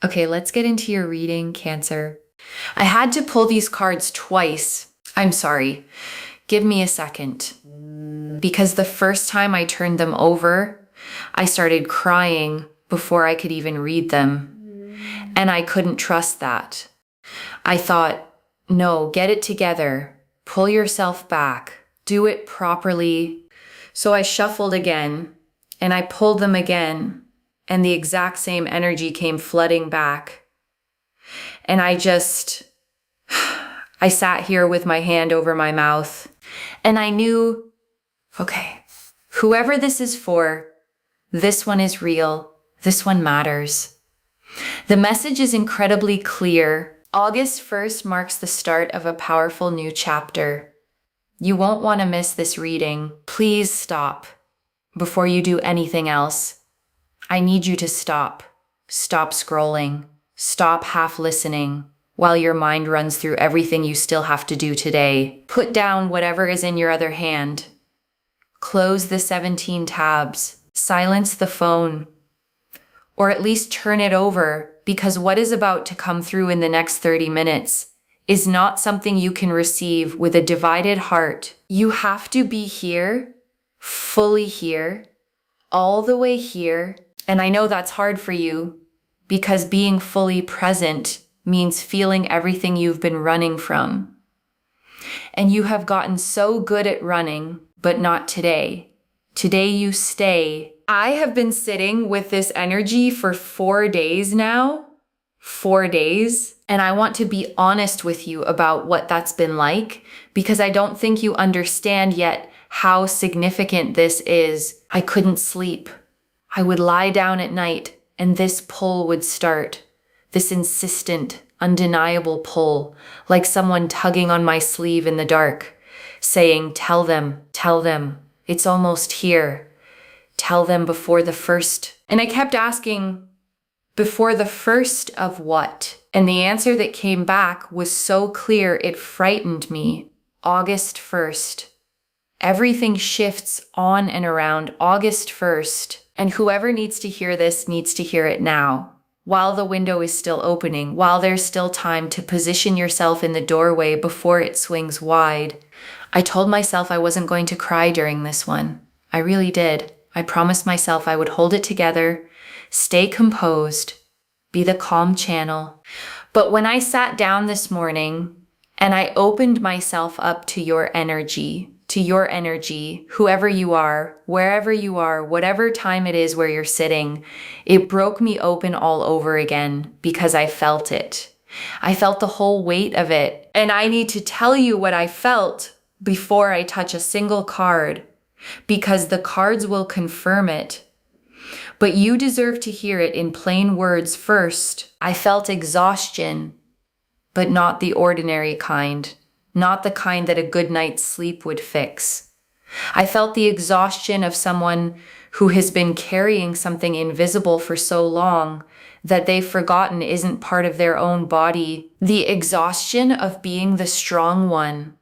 Okay, let's get into your reading, Cancer. I had to pull these cards twice. I'm sorry. Give me a second. Because the first time I turned them over, I started crying before I could even read them. And I couldn't trust that. I thought, no, get it together. Pull yourself back. Do it properly. So I shuffled again, and I pulled them again, and the exact same energy came flooding back. And I sat here with my hand over my mouth, and I knew, okay, whoever this is for, this one is real. This one matters. The message is incredibly clear. August 1st marks the start of a powerful new chapter. You won't want to miss this reading. Please stop before you do anything else. I need you to stop. Stop scrolling. Stop half listening while your mind runs through everything you still have to do today. Put down whatever is in your other hand. Close the 17 tabs. Silence the phone. Or at least turn it over, because what is about to come through in the next 30 minutes is not something you can receive with a divided heart. You have to be here, fully here, all the way here. And I know that's hard for you, because being fully present means feeling everything you've been running from. And you have gotten so good at running, but not today. Today you stay. I have been sitting with this energy for 4 days now. 4 days. And I want to be honest with you about what that's been like, because I don't think you understand yet how significant this is. I couldn't sleep. I would lie down at night and this pull would start. This insistent, undeniable pull, like someone tugging on my sleeve in the dark, saying, tell them, it's almost here. Tell them before the first. And I kept asking, before the first of what? And the answer that came back was so clear it frightened me. August 1st. Everything shifts on and around August 1st. And whoever needs to hear this needs to hear it now. While the window is still opening, while there's still time to position yourself in the doorway before it swings wide. I told myself I wasn't going to cry during this one. I really did. I promised myself I would hold it together, stay composed, be the calm channel. But when I sat down this morning and I opened myself up to your energy, whoever you are, wherever you are, whatever time it is where you're sitting, it broke me open all over again because I felt it. I felt the whole weight of it. And I need to tell you what I felt before I touch a single card, because the cards will confirm it. But you deserve to hear it in plain words first. I felt exhaustion, but not the ordinary kind, not the kind that a good night's sleep would fix. I felt the exhaustion of someone who has been carrying something invisible for so long that they've forgotten isn't part of their own body. The exhaustion of being the strong one,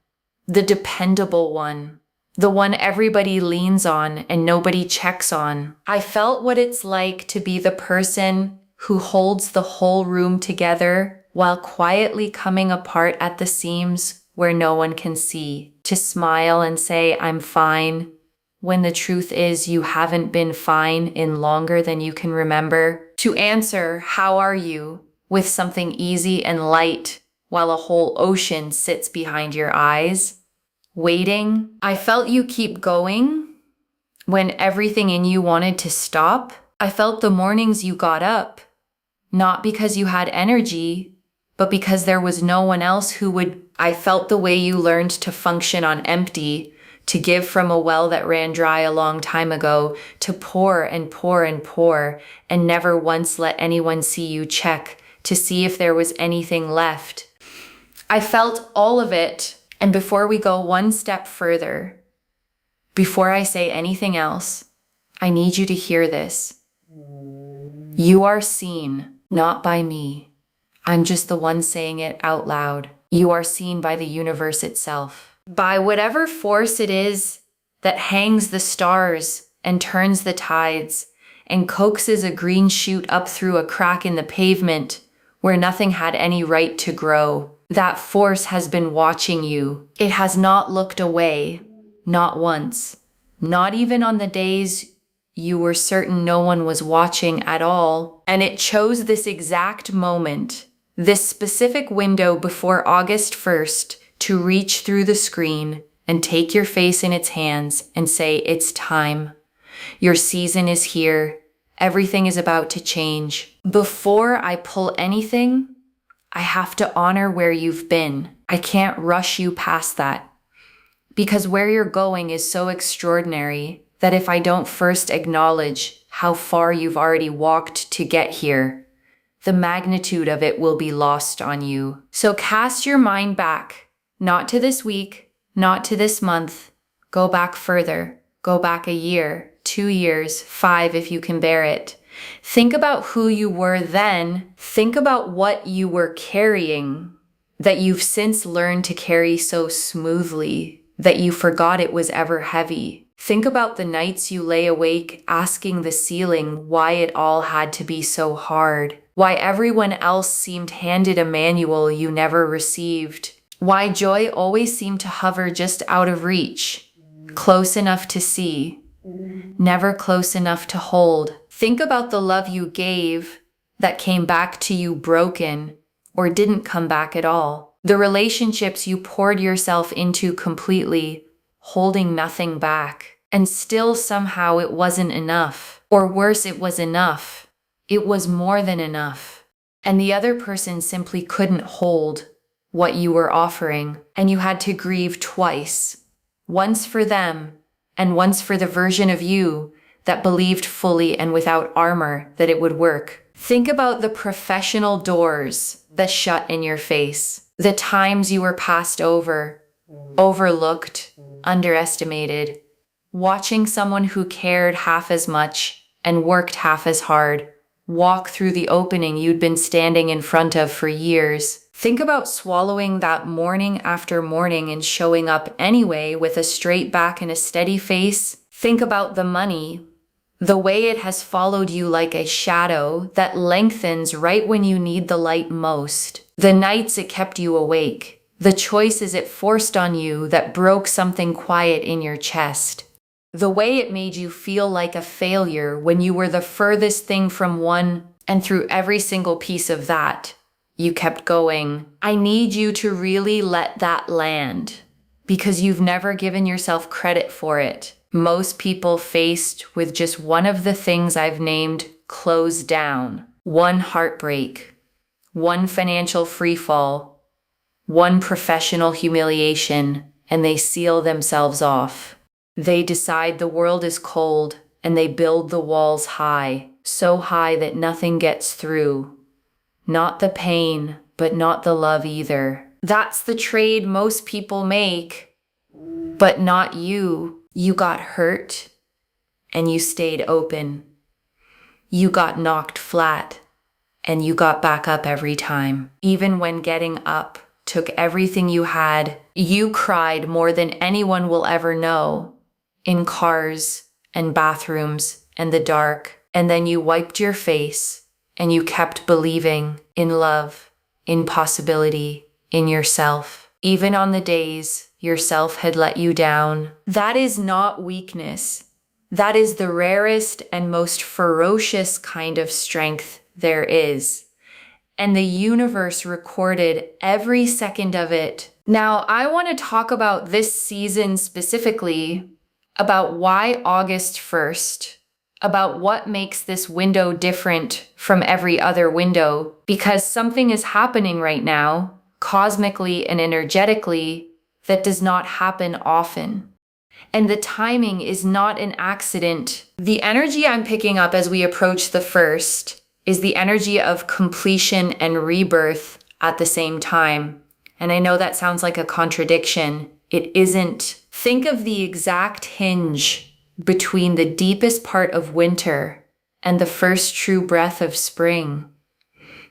the dependable one, the one everybody leans on and nobody checks on. I felt what it's like to be the person who holds the whole room together while quietly coming apart at the seams where no one can see. To smile and say, I'm fine, when the truth is you haven't been fine in longer than you can remember. To answer, how are you, with something easy and light while a whole ocean sits behind your eyes. Waiting. I felt you keep going when everything in you wanted to stop. I felt the mornings you got up, not because you had energy, but because there was no one else who would. I felt the way you learned to function on empty, to give from a well that ran dry a long time ago, to pour and pour and pour, and never once let anyone see you check to see if there was anything left. I felt all of it. And before we go one step further, before I say anything else, I need you to hear this. You are seen, not by me. I'm just the one saying it out loud. You are seen by the universe itself, by whatever force it is that hangs the stars and turns the tides and coaxes a green shoot up through a crack in the pavement where nothing had any right to grow. That force has been watching you. It has not looked away, not once, not even on the days you were certain no one was watching at all. And it chose this exact moment, this specific window before August 1st, to reach through the screen and take your face in its hands and say, it's time. Your season is here. Everything is about to change. Before I pull anything, I have to honor where you've been. I can't rush you past that. Because where you're going is so extraordinary that if I don't first acknowledge how far you've already walked to get here, the magnitude of it will be lost on you. So cast your mind back, not to this week, not to this month. Go back further. Go back a year, 2 years, 5 if you can bear it. Think about who you were then. Think about what you were carrying that you've since learned to carry so smoothly that you forgot it was ever heavy. Think about the nights you lay awake asking the ceiling why it all had to be so hard, why everyone else seemed handed a manual you never received, why joy always seemed to hover just out of reach, close enough to see, never close enough to hold. Think about the love you gave that came back to you broken or didn't come back at all. The relationships you poured yourself into completely, holding nothing back. And still somehow it wasn't enough. Or worse, it was enough. It was more than enough. And the other person simply couldn't hold what you were offering. And you had to grieve twice. Once for them, and once for the version of you that believed fully and without armor that it would work. Think about the professional doors that shut in your face. The times you were passed over, overlooked, underestimated. Watching someone who cared half as much and worked half as hard walk through the opening you'd been standing in front of for years. Think about swallowing that morning after morning and showing up anyway with a straight back and a steady face. Think about the money, the way it has followed you like a shadow that lengthens right when you need the light most. The nights it kept you awake, the choices it forced on you that broke something quiet in your chest. The way it made you feel like a failure when you were the furthest thing from one, and through every single piece of that, you kept going. I need you to really let that land, because you've never given yourself credit for it. Most people faced with just one of the things I've named closed down, one heartbreak, one financial freefall, one professional humiliation, and they seal themselves off. They decide the world is cold, and they build the walls high, so high that nothing gets through. Not the pain, but not the love either. That's the trade most people make, but not you. You got hurt, and you stayed open. You got knocked flat, and you got back up every time. Even when getting up took everything you had, you cried more than anyone will ever know. In cars and bathrooms and the dark, and then you wiped your face and you kept believing in love, in possibility, in yourself. Even on the days yourself had let you down. That is not weakness. That is the rarest and most ferocious kind of strength there is. And the universe recorded every second of it. Now, I want to talk about this season specifically, about why August 1st, about what makes this window different from every other window, because something is happening right now, cosmically and energetically, that does not happen often. And the timing is not an accident. The energy I'm picking up as we approach the first is the energy of completion and rebirth at the same time. And I know that sounds like a contradiction. It isn't. Think of the exact hinge between the deepest part of winter and the first true breath of spring.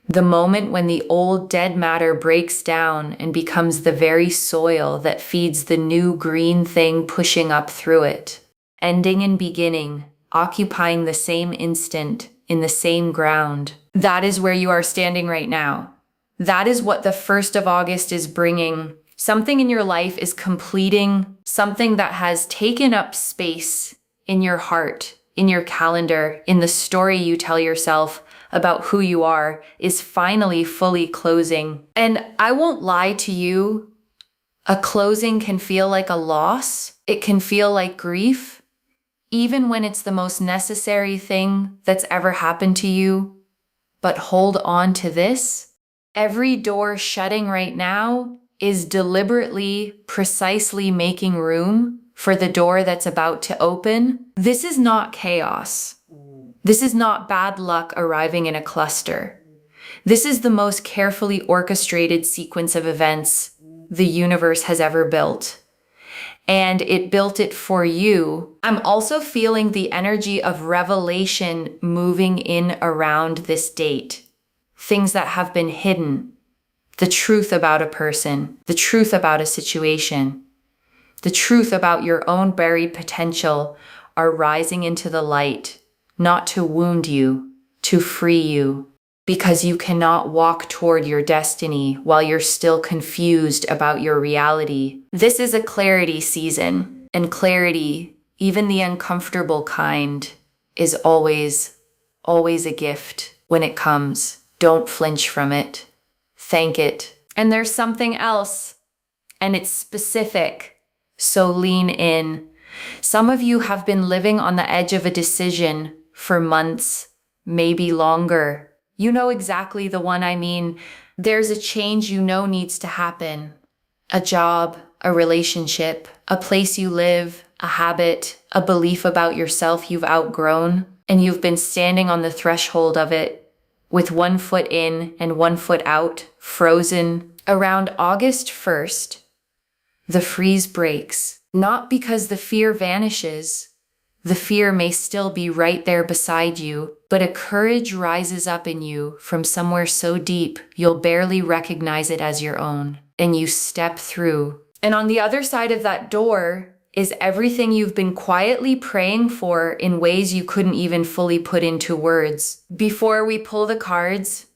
The moment when the old dead matter breaks down and becomes the very soil that feeds the new green thing pushing up through it. Ending and beginning, occupying the same instant in the same ground. That is where you are standing right now. That is what the 1st of August is bringing. Something in your life is completing something that has taken up space in your heart, in your calendar, in the story you tell yourself about who you are is finally fully closing. And I won't lie to you, a closing can feel like a loss. It can feel like grief, even when it's the most necessary thing that's ever happened to you. But hold on to this. Every door shutting right now is deliberately, precisely making room for the door that's about to open. This is not chaos. This is not bad luck arriving in a cluster. This is the most carefully orchestrated sequence of events the universe has ever built. And it built it for you. I'm also feeling the energy of revelation moving in around this date. Things that have been hidden. The truth about a person, the truth about a situation, the truth about your own buried potential are rising into the light, not to wound you, to free you, because you cannot walk toward your destiny while you're still confused about your reality. This is a clarity season, and clarity, even the uncomfortable kind, is always a gift when it comes. Don't flinch from it. Thank it. And there's something else, and it's specific, so lean in. Some of you have been living on the edge of a decision for months, maybe longer. You know exactly the one I mean. There's a change you know needs to happen. A job, a relationship, a place you live, a habit, a belief about yourself you've outgrown, and you've been standing on the threshold of it, with one foot in and one foot out, frozen. Around August 1st, the freeze breaks, not because the fear vanishes. The fear may still be right there beside you, but a courage rises up in you from somewhere so deep you'll barely recognize it as your own, and you step through. And on the other side of that door is everything you've been quietly praying for in ways you couldn't even fully put into words. Before we pull the cards,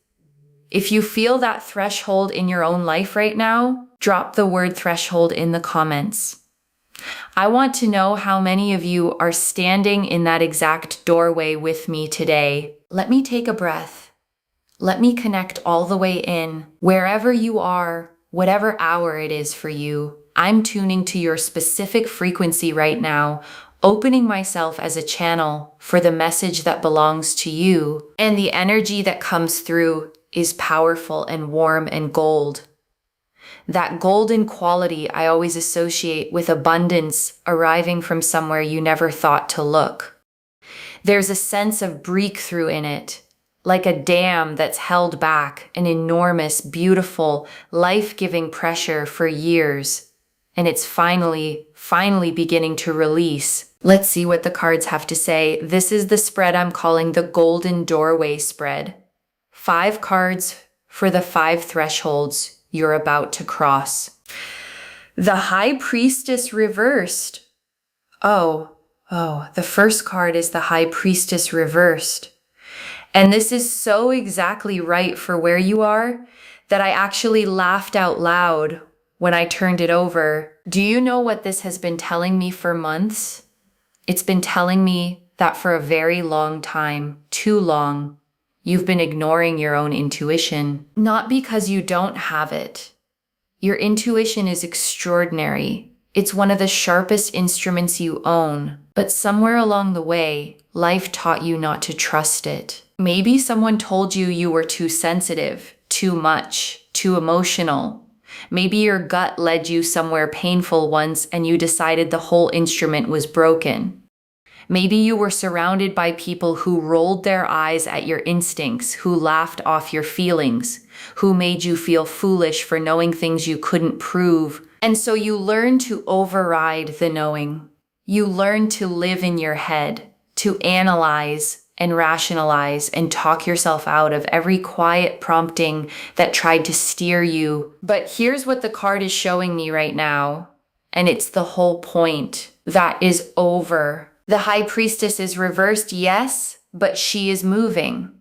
if you feel that threshold in your own life right now, drop the word threshold in the comments. I want to know how many of you are standing in that exact doorway with me today. Let me take a breath. Let me connect all the way in. Wherever you are, whatever hour it is for you, I'm tuning to your specific frequency right now, opening myself as a channel for the message that belongs to you. And the energy that comes through is powerful and warm and gold. That golden quality I always associate with abundance arriving from somewhere you never thought to look. There's a sense of breakthrough in it, like a dam that's held back an enormous, beautiful, life-giving pressure for years. And it's finally beginning to release. Let's see what the cards have to say. This is the spread I'm calling the Golden Doorway spread. 5 cards for the 5 thresholds you're about to cross. The High Priestess reversed. Oh, the first card is the High Priestess reversed. And this is so exactly right for where you are that I actually laughed out loud when I turned it over. Do you know what this has been telling me for months? It's been telling me that for a very long time, too long, you've been ignoring your own intuition. Not because you don't have it. Your intuition is extraordinary. It's one of the sharpest instruments you own. But somewhere along the way, life taught you not to trust it. Maybe someone told you you were too sensitive, too much, too emotional. Maybe your gut led you somewhere painful once and you decided the whole instrument was broken. Maybe you were surrounded by people who rolled their eyes at your instincts, who laughed off your feelings, who made you feel foolish for knowing things you couldn't prove. And so you learned to override the knowing. You learned to live in your head, to analyze and rationalize and talk yourself out of every quiet prompting that tried to steer you. But here's what the card is showing me right now, and it's the whole point. That is over. The High Priestess is reversed, yes, but she is moving.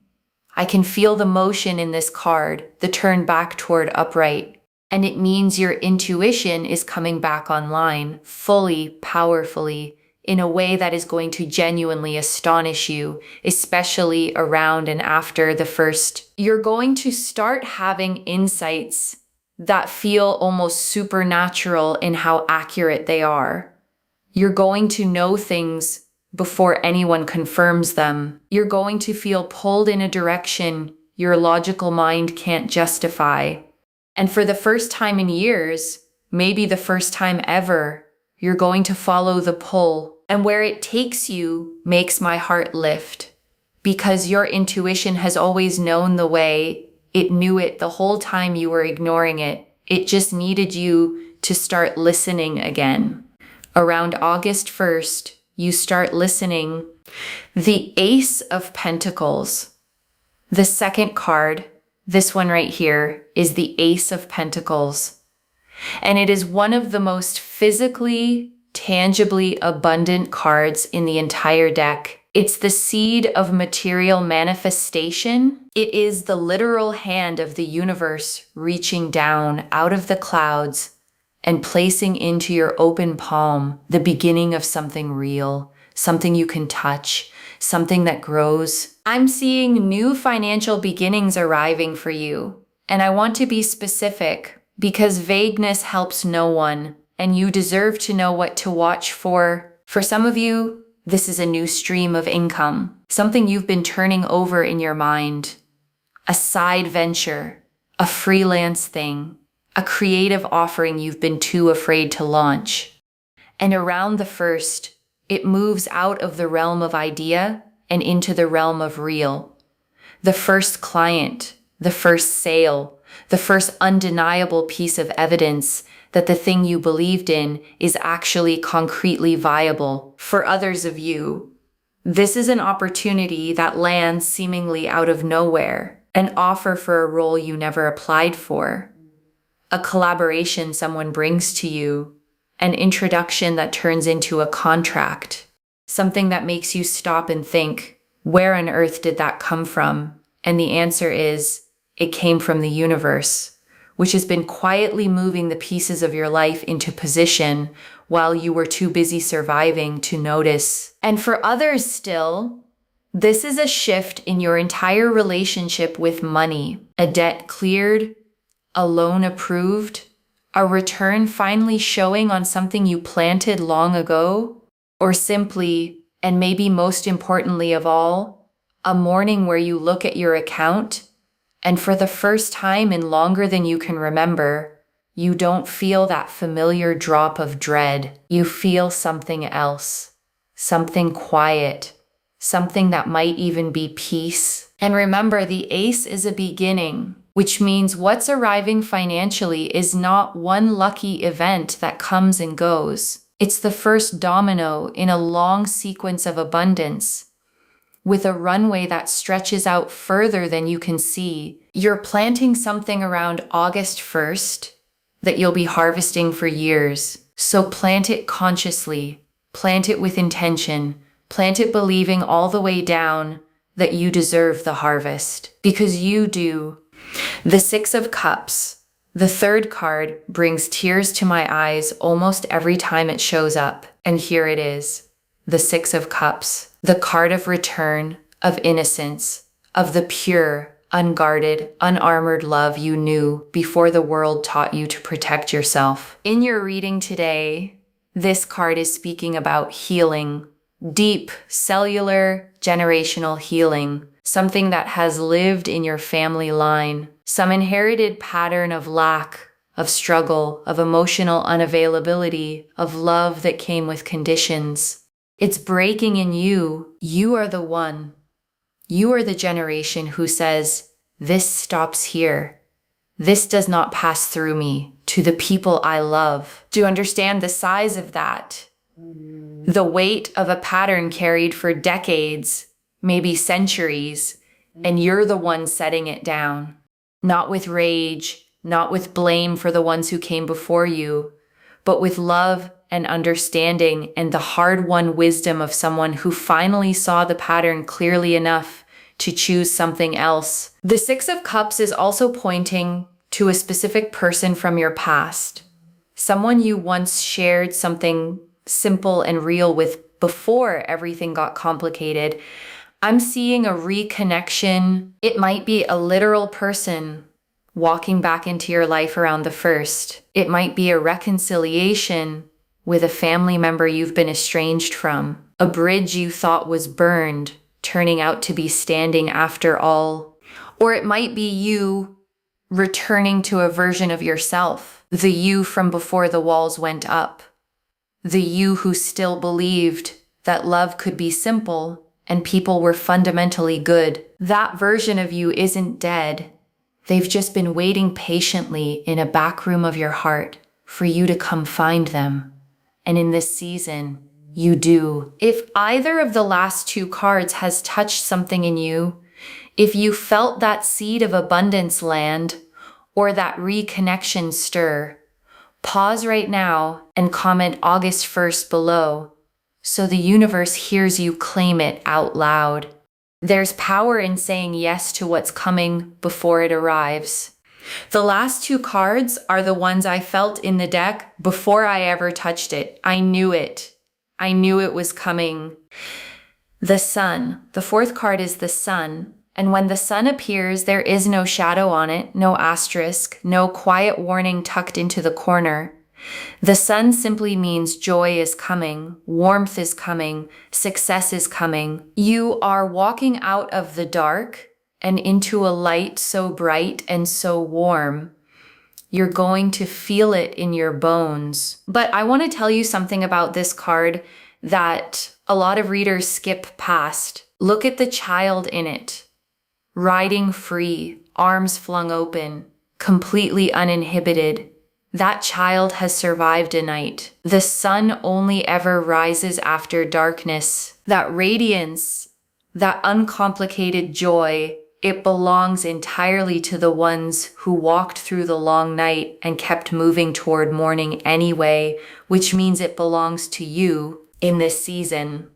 I can feel the motion in this card, the turn back toward upright. And it means your intuition is coming back online, fully, powerfully, in a way that is going to genuinely astonish you, especially around and after the first. You're going to start having insights that feel almost supernatural in how accurate they are. You're going to know things before anyone confirms them. You're going to feel pulled in a direction your logical mind can't justify. And for the first time in years, maybe the first time ever, you're going to follow the pull. And where it takes you makes my heart lift. Because your intuition has always known the way. It knew it the whole time you were ignoring it. It just needed you to start listening again. Around August 1st, you start listening. The Ace of Pentacles. The second card, this one right here, is the Ace of Pentacles. And it is one of the most physically, tangibly abundant cards in the entire deck. It's the seed of material manifestation. It is the literal hand of the universe reaching down out of the clouds and placing into your open palm the beginning of something real, something you can touch, something that grows. I'm seeing new financial beginnings arriving for you. And I want to be specific because vagueness helps no one, and you deserve to know what to watch for. For some of you, this is a new stream of income, something you've been turning over in your mind, a side venture, a freelance thing, a creative offering you've been too afraid to launch. And around the first, it moves out of the realm of idea and into the realm of real. The first client, the first sale, the first undeniable piece of evidence that the thing you believed in is actually concretely viable. For others of you, this is an opportunity that lands seemingly out of nowhere, an offer for a role you never applied for, a collaboration someone brings to you, an introduction that turns into a contract, something that makes you stop and think, where on earth did that come from? And the answer is, it came from the universe, which has been quietly moving the pieces of your life into position while you were too busy surviving to notice. And for others still, this is a shift in your entire relationship with money, a debt cleared, a loan approved, a return finally showing on something you planted long ago, or simply, and maybe most importantly of all, a morning where you look at your account and for the first time in longer than you can remember, you don't feel that familiar drop of dread. You feel something else, something quiet, something that might even be peace. And remember, the Ace is a beginning, which means what's arriving financially is not one lucky event that comes and goes. It's the first domino in a long sequence of abundance, with a runway that stretches out further than you can see. You're planting something around August 1st that you'll be harvesting for years. So plant it consciously, plant it with intention, plant it believing all the way down that you deserve the harvest, because you do. The Six of Cups, the third card, brings tears to my eyes almost every time it shows up. And here it is, the Six of Cups. The card of return, of innocence, of the pure, unguarded, unarmored love you knew before the world taught you to protect yourself. In your reading today, this card is speaking about healing, deep, cellular, generational healing, something that has lived in your family line, some inherited pattern of lack, of struggle, of emotional unavailability, of love that came with conditions. It's breaking in you. You are the one. You are the generation who says, this stops here. This does not pass through me to the people I love. Do you understand the size of that? The weight of a pattern carried for decades, maybe centuries, and you're the one setting it down. Not with rage, not with blame for the ones who came before you, but with love and understanding and the hard-won wisdom of someone who finally saw the pattern clearly enough to choose something else. The Six of Cups is also pointing to a specific person from your past, someone you once shared something simple and real with before everything got complicated. I'm seeing a reconnection. It might be a literal person walking back into your life around the first. It might be a reconciliation with a family member you've been estranged from, a bridge you thought was burned, turning out to be standing after all. Or it might be you returning to a version of yourself, the you from before the walls went up, the you who still believed that love could be simple and people were fundamentally good. That version of you isn't dead. They've just been waiting patiently in a back room of your heart for you to come find them. And in this season, you do. If either of the last two cards has touched something in you, if you felt that seed of abundance land or that reconnection stir, pause right now and comment August 1st below so the universe hears you claim it out loud. There's power in saying yes to what's coming before it arrives. The last two cards are the ones I felt in the deck before I ever touched it. I knew it. I knew it was coming. The Sun. The fourth card is the Sun. And when the sun appears, there is no shadow on it, no asterisk, no quiet warning tucked into the corner. The sun simply means joy is coming, warmth is coming, success is coming. You are walking out of the dark and into a light so bright and so warm. You're going to feel it in your bones. But I want to tell you something about this card that a lot of readers skip past. Look at the child in it. Riding free, arms flung open, completely uninhibited. That child has survived a night. The sun only ever rises after darkness. That radiance, that uncomplicated joy, it belongs entirely to the ones who walked through the long night and kept moving toward morning anyway, which means it belongs to you in this season.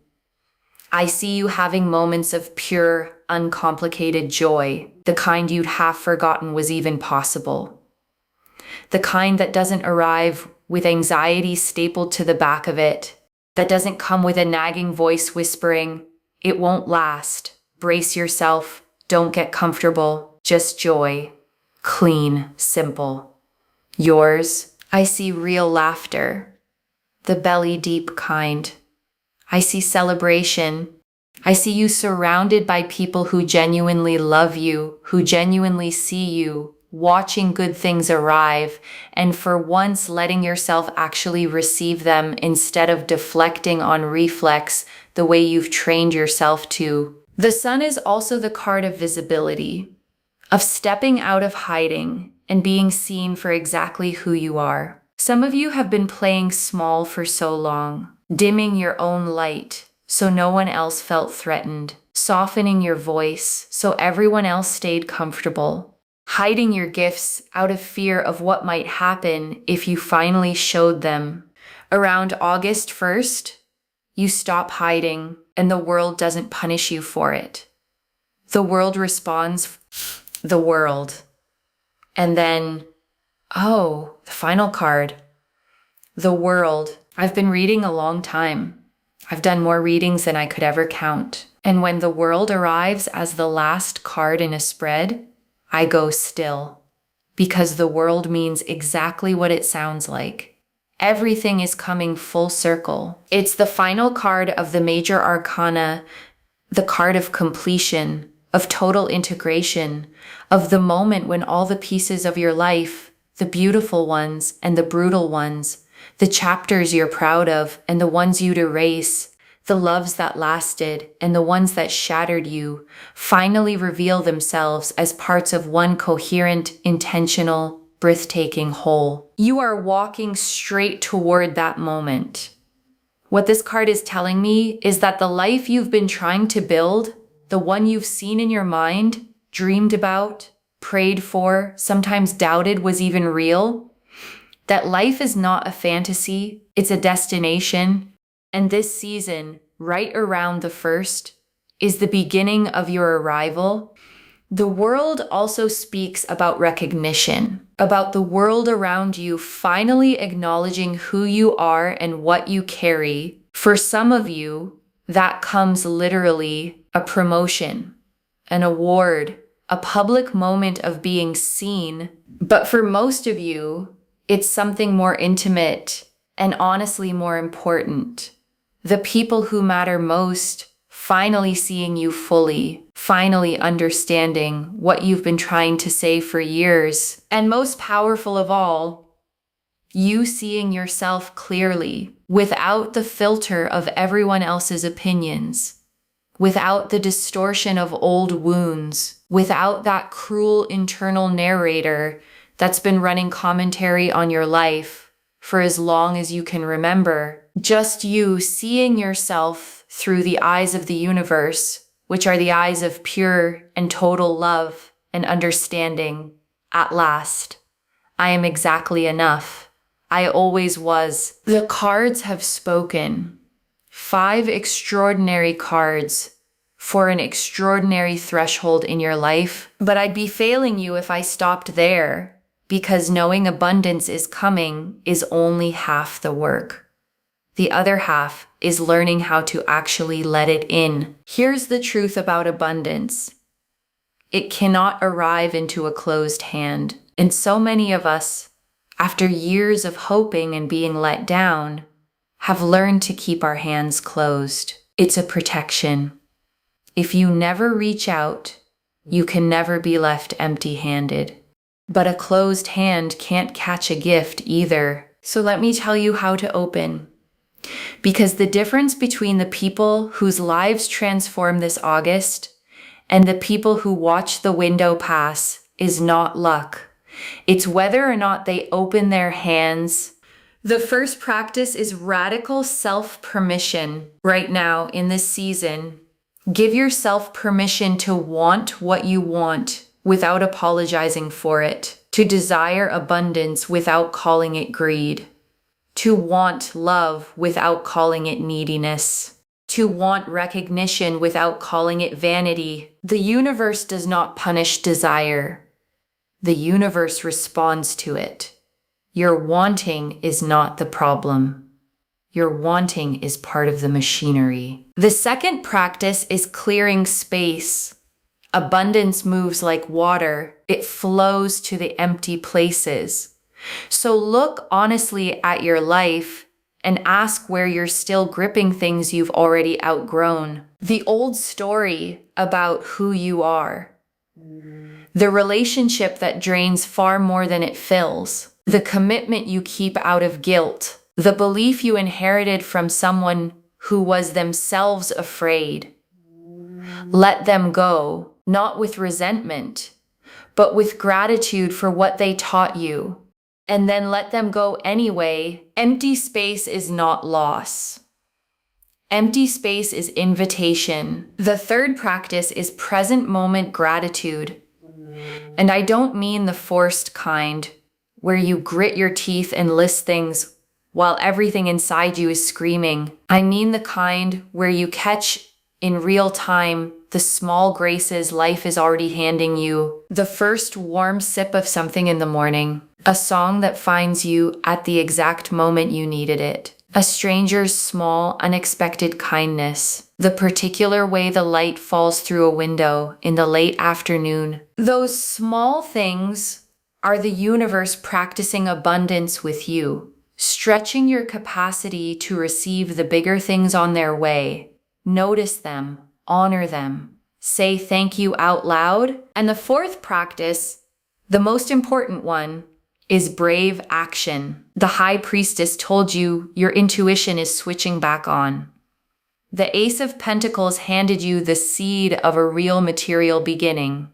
I see you having moments of pure, uncomplicated joy, the kind you'd half forgotten was even possible. The kind that doesn't arrive with anxiety stapled to the back of it, that doesn't come with a nagging voice whispering, "It won't last. Brace yourself. Don't get comfortable." Just joy. Clean, simple. Yours, I see real laughter, the belly deep kind. I see celebration. I see you surrounded by people who genuinely love you, who genuinely see you, watching good things arrive, and for once letting yourself actually receive them instead of deflecting on reflex the way you've trained yourself to. The sun is also the card of visibility, of stepping out of hiding and being seen for exactly who you are. Some of you have been playing small for so long, dimming your own light so no one else felt threatened, softening your voice so everyone else stayed comfortable, hiding your gifts out of fear of what might happen if you finally showed them. Around August 1st, you stop hiding and the world doesn't punish you for it. The world responds, the world. And then, the final card, the world. I've been reading a long time. I've done more readings than I could ever count. And when the world arrives as the last card in a spread, I go still. Because the world means exactly what it sounds like. Everything is coming full circle. It's the final card of the major arcana, the card of completion, of total integration, of the moment when all the pieces of your life, the beautiful ones and the brutal ones, the chapters you're proud of and the ones you'd erase, the loves that lasted and the ones that shattered you, finally reveal themselves as parts of one coherent, intentional, breathtaking whole. You are walking straight toward that moment. What this card is telling me is that the life you've been trying to build, the one you've seen in your mind, dreamed about, prayed for, sometimes doubted was even real, that life is not a fantasy, it's a destination. And this season, right around the 1st, is the beginning of your arrival. The world also speaks about recognition, about the world around you finally acknowledging who you are and what you carry. For some of you, that comes literally a promotion, an award, a public moment of being seen. But for most of you, it's something more intimate and honestly more important. The people who matter most finally seeing you fully, finally understanding what you've been trying to say for years. And most powerful of all, you seeing yourself clearly, without the filter of everyone else's opinions, without the distortion of old wounds, without that cruel internal narrator that's been running commentary on your life for as long as you can remember. Just you seeing yourself through the eyes of the universe, which are the eyes of pure and total love and understanding. At last, I am exactly enough. I always was. The cards have spoken. 5 extraordinary cards for an extraordinary threshold in your life. But I'd be failing you if I stopped there, because knowing abundance is coming is only half the work. The other half is learning how to actually let it in. Here's the truth about abundance. It cannot arrive into a closed hand. And so many of us, after years of hoping and being let down, have learned to keep our hands closed. It's a protection. If you never reach out, you can never be left empty-handed. But a closed hand can't catch a gift either. So let me tell you how to open. Because the difference between the people whose lives transform this August and the people who watch the window pass is not luck. It's whether or not they open their hands. The first practice is radical self-permission right now in this season. Give yourself permission to want what you want without apologizing for it, to desire abundance without calling it greed, to want love without calling it neediness, to want recognition without calling it vanity. The universe does not punish desire. The universe responds to it. Your wanting is not the problem. Your wanting is part of the machinery. The second practice is clearing space. Abundance moves like water. It flows to the empty places. So look honestly at your life and ask where you're still gripping things you've already outgrown. The old story about who you are. The relationship that drains far more than it fills. The commitment you keep out of guilt. The belief you inherited from someone who was themselves afraid. Let them go, not with resentment, but with gratitude for what they taught you. And then let them go anyway. Empty space is not loss. Empty space is invitation. The third practice is present moment gratitude. And I don't mean the forced kind, where you grit your teeth and list things while everything inside you is screaming. I mean the kind where you catch in real time the small graces life is already handing you. The first warm sip of something in the morning. A song that finds you at the exact moment you needed it. A stranger's small, unexpected kindness. The particular way the light falls through a window in the late afternoon. Those small things are the universe practicing abundance with you, stretching your capacity to receive the bigger things on their way. Notice them, honor them, say thank you out loud. And the fourth practice, the most important one, is brave action. The high priestess told you your intuition is switching back on. The Ace of Pentacles handed you the seed of a real material beginning.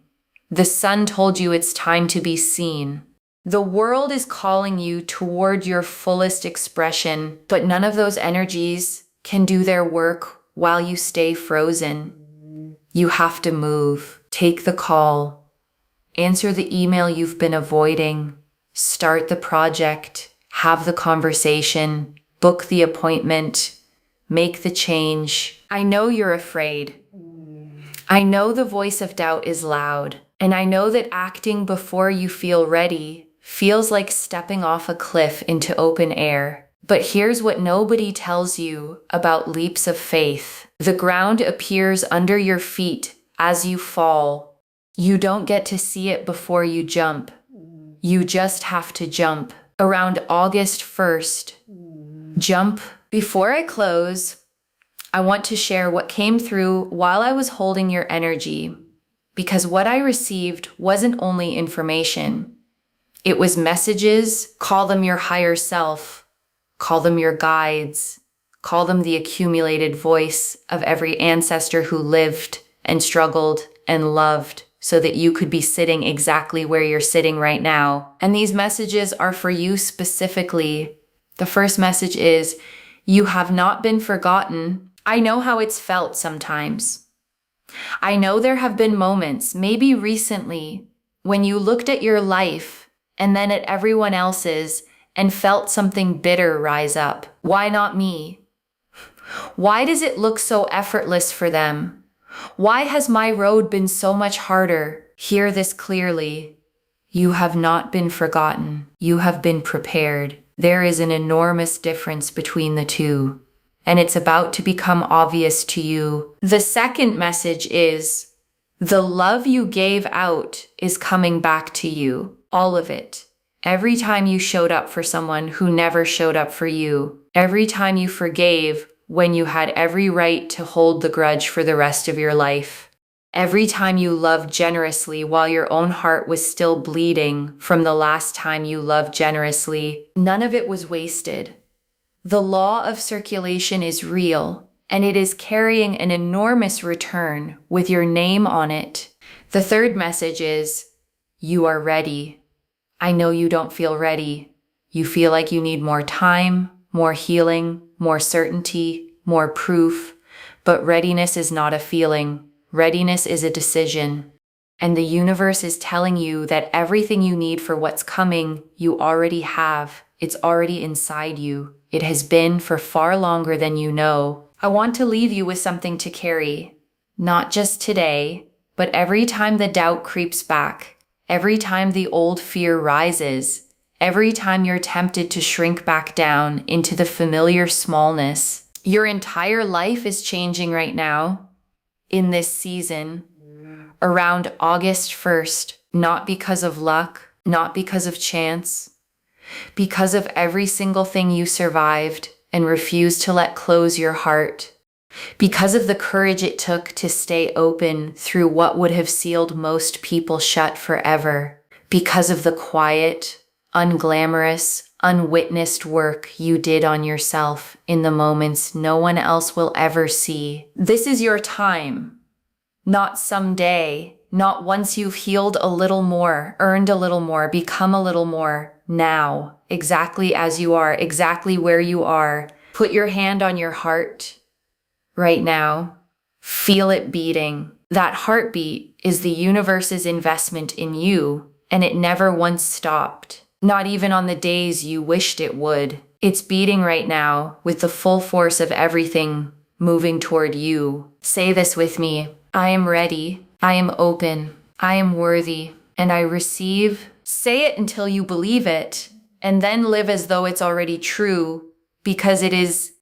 The sun told you it's time to be seen. The world is calling you toward your fullest expression, but none of those energies can do their work while you stay frozen. You have to move. Take the call. Answer the email you've been avoiding. Start the project. have the conversation, book the appointment, make the change. I know you're afraid. I know the voice of doubt is loud, and I know that acting before you feel ready feels like stepping off a cliff into open air. But here's what nobody tells you about leaps of faith. The ground appears under your feet as you fall. You don't get to see it before you jump. You just have to jump. Around August 1st, jump. Before I close, I want to share what came through while I was holding your energy, because what I received wasn't only information. It was messages. Call them your higher self. Call them your guides. Call them the accumulated voice of every ancestor who lived and struggled and loved so that you could be sitting exactly where you're sitting right now. And these messages are for you specifically. The first message is, you have not been forgotten. I know how it's felt sometimes. I know there have been moments, maybe recently, when you looked at your life and then at everyone else's and felt something bitter rise up. Why not me? Why does it look so effortless for them? Why has my road been so much harder? Hear this clearly. You have not been forgotten. You have been prepared. There is an enormous difference between the two, and it's about to become obvious to you. The second message is, the love you gave out is coming back to you. All of it. Every time you showed up for someone who never showed up for you. Every time you forgave when you had every right to hold the grudge for the rest of your life. Every time you loved generously while your own heart was still bleeding from the last time you loved generously. None of it was wasted. The law of circulation is real, and it is carrying an enormous return with your name on it. The third message is, you are ready. I know you don't feel ready. You feel like you need more time, more healing, more certainty, more proof. But readiness is not a feeling. Readiness is a decision. And the universe is telling you that everything you need for what's coming, you already have. It's already inside you. It has been for far longer than you know. I want to leave you with something to carry. Not just today, but every time the doubt creeps back, every time the old fear rises, every time you're tempted to shrink back down into the familiar smallness. Your entire life is changing right now, in this season, around August 1st, not because of luck, not because of chance, because of every single thing you survived and refused to let close your heart, because of the courage it took to stay open through what would have sealed most people shut forever, because of the quiet, unglamorous, unwitnessed work you did on yourself in the moments no one else will ever see. This is your time. Not someday, not once you've healed a little more, earned a little more, become a little more. Now, exactly as you are, exactly where you are. Put your hand on your heart right now. Feel it beating. That heartbeat is the universe's investment in you, and it never once stopped. Not even on the days you wished it would. It's beating right now with the full force of everything moving toward you. Say this with me. I am ready. I am open. I am worthy. And I receive. Say it until you believe it, and then live as though it's already true, because it is.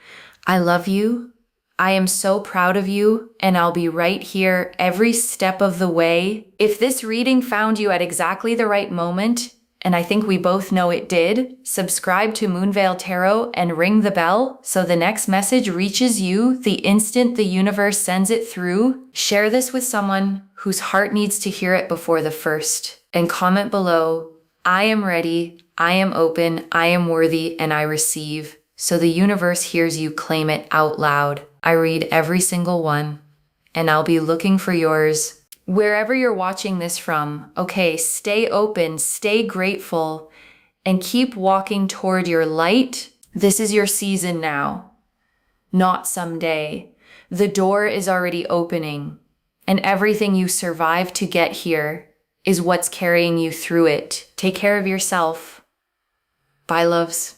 I love you. I am so proud of you, and I'll be right here every step of the way. If this reading found you at exactly the right moment, and I think we both know it did, subscribe to Moonveil Tarot and ring the bell so the next message reaches you the instant the universe sends it through. Share this with someone whose heart needs to hear it before the first. And comment below, I am ready, I am open, I am worthy, and I receive. So the universe hears you claim it out loud. I read every single one, and I'll be looking for yours. Wherever you're watching this from, okay, stay open, stay grateful, and keep walking toward your light. This is your season now, not someday. The door is already opening, and everything you survived to get here is what's carrying you through it. Take care of yourself. Bye, loves.